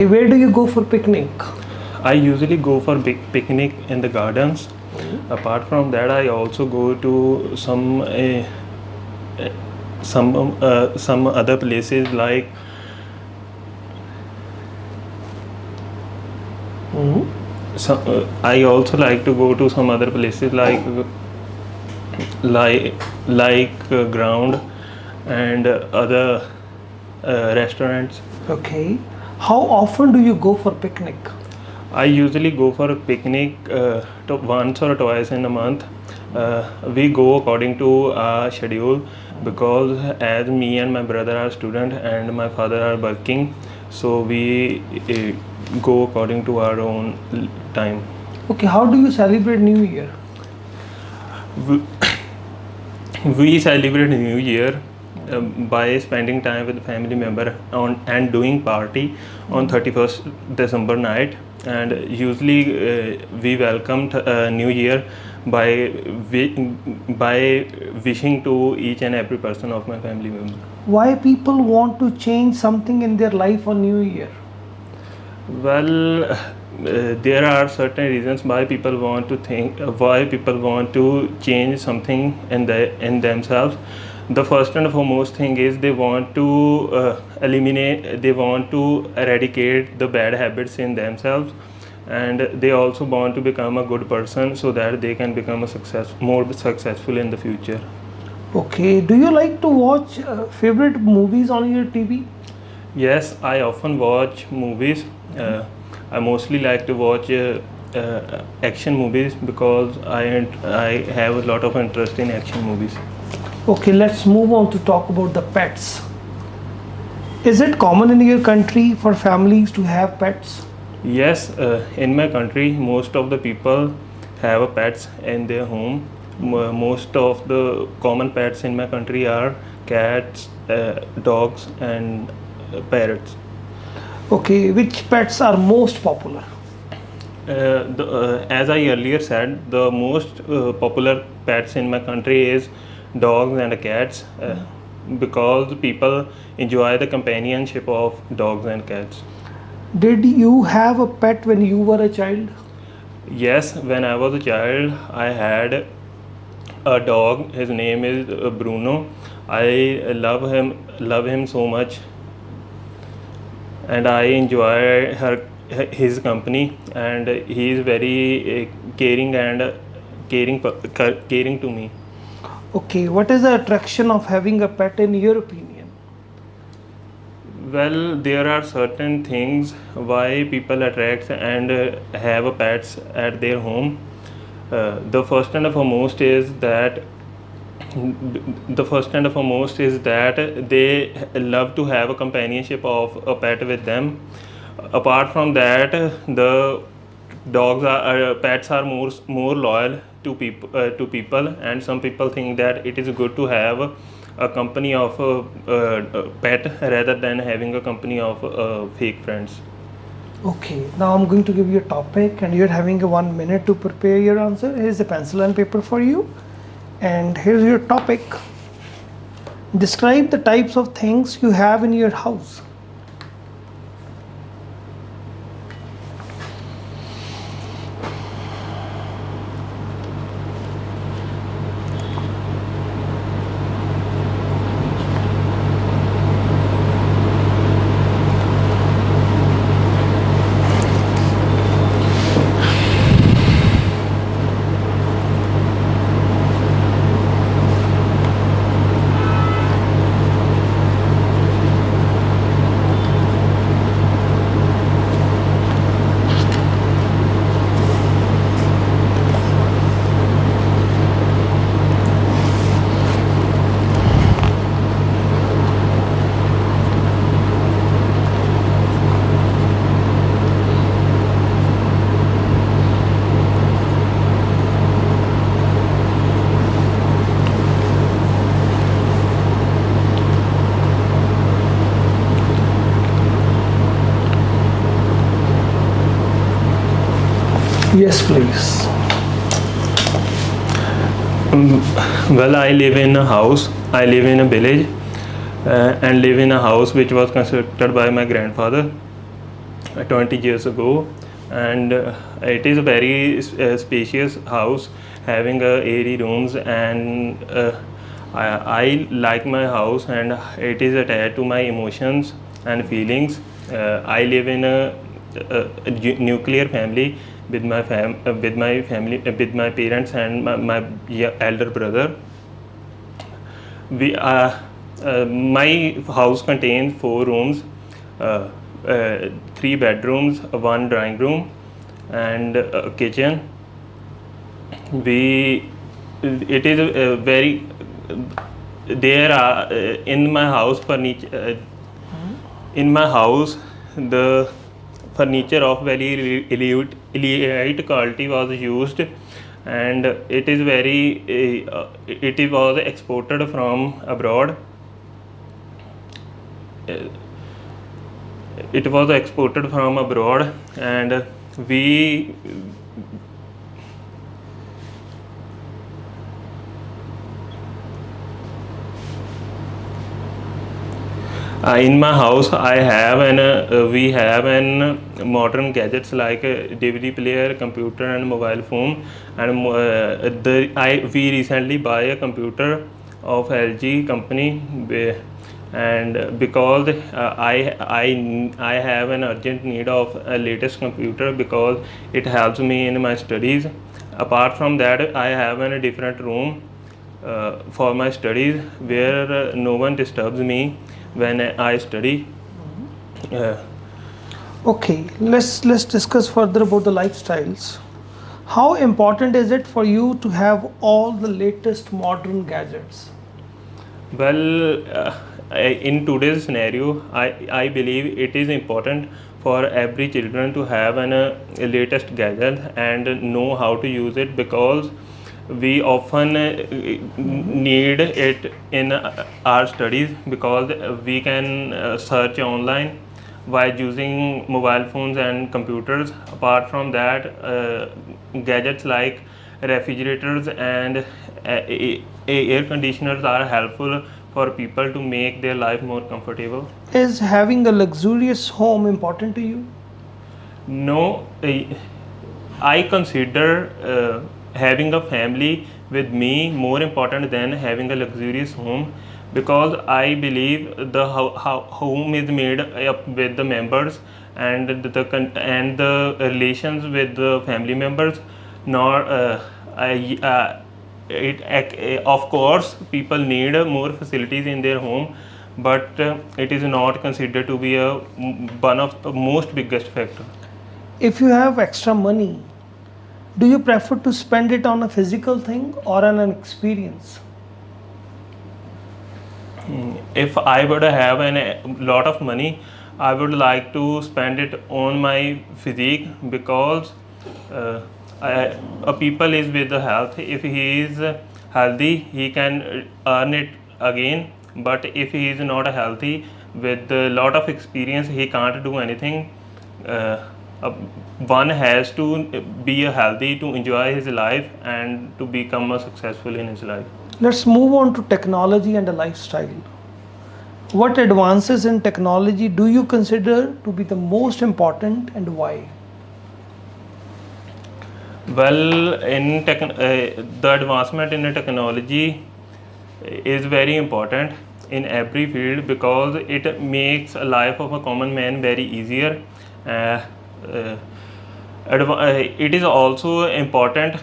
Where do you go for picnic? I usually go for big picnic in the gardens. Apart from that, I also go to some other places like I also like to go to some other places like ground and other restaurants. Okay. How often do you go for picnic? I usually go for a picnic once or twice in a month. We go according to our schedule because as me and my brother are student and my father are working, so we go according to our own time. Okay, how do you celebrate New Year? We, we celebrate New Year by spending time with family member on and doing party on 31st December night, and usually we welcome New Year by by wishing to each and every person of my family member. Why people want to change something in their life on New Year? Well, there are certain reasons why people want to why people want to change something in themselves. The first and foremost thing is they want to they want to eradicate the bad habits in themselves, and they also want to become a good person so that they can become more successful in the future. Okay, do you like to watch favorite movies on your TV? Yes, I often watch movies. I mostly like to watch action movies because I have a lot of interest in action movies. Okay, let's move on to talk about the pets. Is it common in your country for families to have pets? Yes, in my country, most of the people have a pets in their home. Most of the common pets in my country are cats, dogs, and parrots. Okay, which pets are most popular? As I earlier said, the most popular pets in my country is dogs and cats because people enjoy the companionship of dogs and cats. Did you have a pet when you were a child? Yes, when I was a child, I had a dog. His name is Bruno. I love him so much, and I enjoy his company. And he is very caring and caring to me. Okay, what is the attraction of having a pet in your opinion? Well, there are certain things why people attract and have a pets at their home. The first and foremost is that they love to have a companionship of a pet with them. Apart from that, the pets are more loyal to people, and some people think that it is good to have a company of a pet rather than having a company of fake friends. Okay, now I'm going to give you a topic and you're having a 1 minute to prepare your answer. Here's a pencil and paper for you. And here's your topic. Describe the types of things you have in your house. Yes, please. Well, I live in a house. I live in a village and live in a house which was constructed by my grandfather. 20 years ago, and it is a very spacious house having airy rooms, and I like my house, and it is attached to my emotions and feelings. I live in a nuclear family with my family, with my parents and my elder brother. We My house contains 4 rooms, uh, 3 bedrooms, one drawing room, and a kitchen. We It is a very there are in my house furniture in my house the furniture of very elite quality was used, and it was exported from abroad. Uh, it was exported from abroad, and we in my house I have we have an modern gadgets like a DVD player, computer, and mobile phone. And we recently buy a computer of LG company, and because I have an urgent need of a latest computer because it helps me in my studies. Apart from that, I have a different room for my studies where no one disturbs me when I study. Uh, Okay, let's discuss further about the lifestyles. How important is it for you to have all the latest modern gadgets? well, in today's scenario, I believe it is important for every children to have a latest gadget and know how to use it, because we often need it in our studies, because we can search online while using mobile phones and computers. Apart from that, gadgets like refrigerators and air conditioners are helpful for people to make their life more comfortable. Is having a luxurious home important to you? No, I consider having a family with me more important than having a luxurious home, because I believe the home is made up with the members and and the relations with the family members. Nor I of course people need more facilities in their home, but it is not considered to be one of the most biggest factor. If you have extra money, do you prefer to spend it on a physical thing or on an experience? If I would have a lot of money, I would like to spend it on my physique, because uh, a people is with the health. If he is healthy, he can earn it again. But if he is not healthy, with a lot of experience, he can't do anything. Uh, uh, One has to be healthy to enjoy his life and to become successful in his life. Let's move on to technology and the lifestyle. What advances in technology do you consider to be the most important and why? Well, the advancement in the technology is very important in every field, because it makes a life of a common man very easier. Uh, uh, it is also important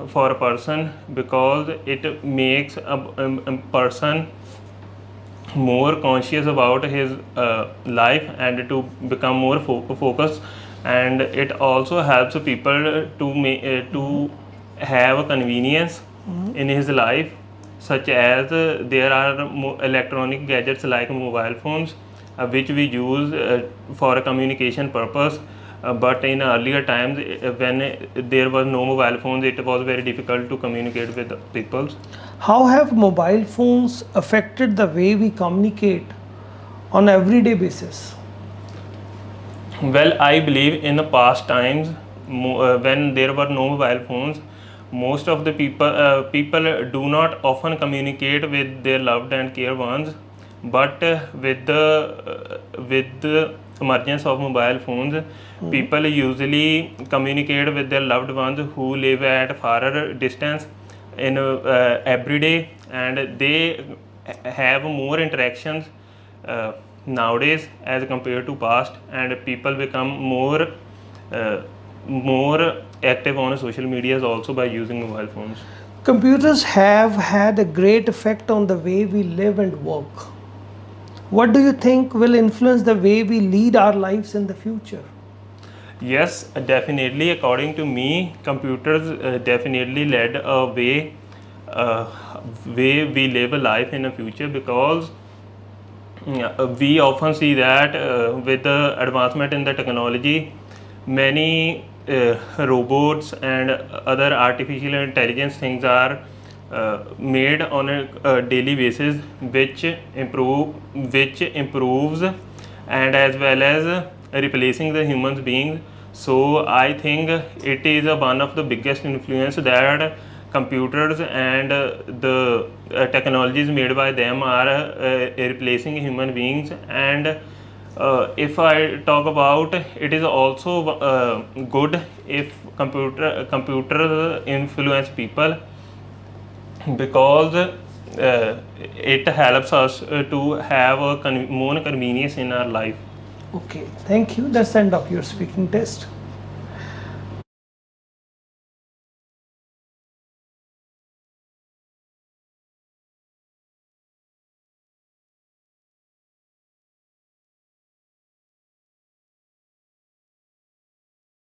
for a person, because it makes a person more conscious about his life and to become more focused. And it also helps people to have a convenience in his life, such as there are electronic gadgets like mobile phones, which we use for a communication purpose. But in earlier times, when there was no mobile phones, it was very difficult to communicate with people. How have mobile phones affected the way we communicate on everyday basis? Well, I believe in the past times, when there were no mobile phones, most of the people do not often communicate with their loved and care ones. But with the emergence of mobile phones, people usually communicate with their loved ones who live at far distance in every day, and they have more interactions nowadays as compared to past, and people become uh, more active on social medias also by using mobile phones. Computers have had a great effect on the way we live and work. What do you think will influence the way we lead our lives in the future? Yes, definitely. According to me, computers definitely led a uh, way we live a life in the future, because we often see that with the advancement in the technology, many robots and other artificial intelligence things are made on a daily basis, which improves and as well as replacing the human beings. So I think it is one of the biggest influence that computers and the technologies made by them are replacing human beings. And if I talk about, it is also good if computer influence people, because it helps us to have a more convenience in our life. Okay, thank you. That's the end of your speaking test.